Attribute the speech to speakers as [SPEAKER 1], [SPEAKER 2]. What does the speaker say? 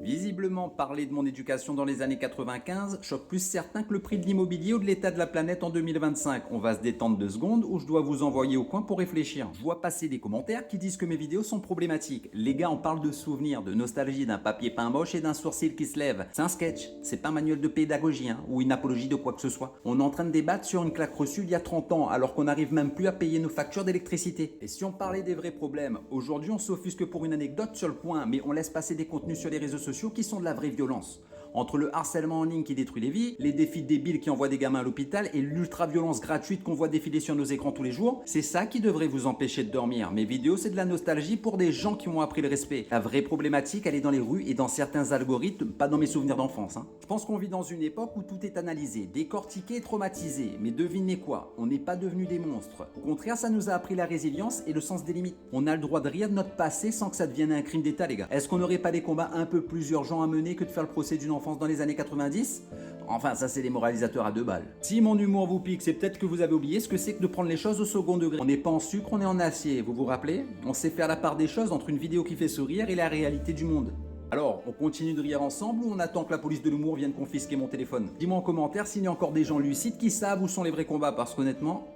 [SPEAKER 1] Visiblement, parler de mon éducation dans les années 95 choque plus certains que le prix de l'immobilier ou de l'état de la planète en 2025. On va se détendre 2 secondes ou je dois vous envoyer au coin pour réfléchir. Je vois passer des commentaires qui disent que mes vidéos sont problématiques. Les gars, on parle de souvenirs, de nostalgie, d'un papier peint moche et d'un sourcil qui se lève. C'est un sketch, c'est pas un manuel de pédagogie ou une apologie de quoi que ce soit. On est en train de débattre sur une claque reçue il y a 30 ans alors qu'on n'arrive même plus à payer nos factures d'électricité. Et si on parlait des vrais problèmes, aujourd'hui on s'offusque pour une anecdote sur le point, mais on laisse passer des contenus sur les réseaux sociaux qui sont de la vraie violence. Entre le harcèlement en ligne qui détruit les vies, les défis débiles qui envoient des gamins à l'hôpital et l'ultra-violence gratuite qu'on voit défiler sur nos écrans tous les jours, c'est ça qui devrait vous empêcher de dormir. Mes vidéos, c'est de la nostalgie pour des gens qui ont appris le respect. La vraie problématique, elle est dans les rues et dans certains algorithmes, pas dans mes souvenirs d'enfance. Je pense qu'on vit dans une époque où tout est analysé, décortiqué et traumatisé. Mais devinez quoi, on n'est pas devenus des monstres. Au contraire, ça nous a appris la résilience et le sens des limites. On a le droit de rire de notre passé sans que ça devienne un crime d'État, les gars. Est-ce qu'on n'aurait pas des combats un peu plus urgents à mener que de faire le procès d'une enfance dans les années 90 ? Enfin, ça c'est les moralisateurs à 2 balles. Si mon humour vous pique, c'est peut-être que vous avez oublié ce que c'est que de prendre les choses au second degré. On n'est pas en sucre, on est en acier, vous vous rappelez ? On sait faire la part des choses entre une vidéo qui fait sourire et la réalité du monde. Alors, on continue de rire ensemble ou on attend que la police de l'humour vienne confisquer mon téléphone ? Dis-moi en commentaire s'il y a encore des gens lucides qui savent où sont les vrais combats, parce qu'honnêtement...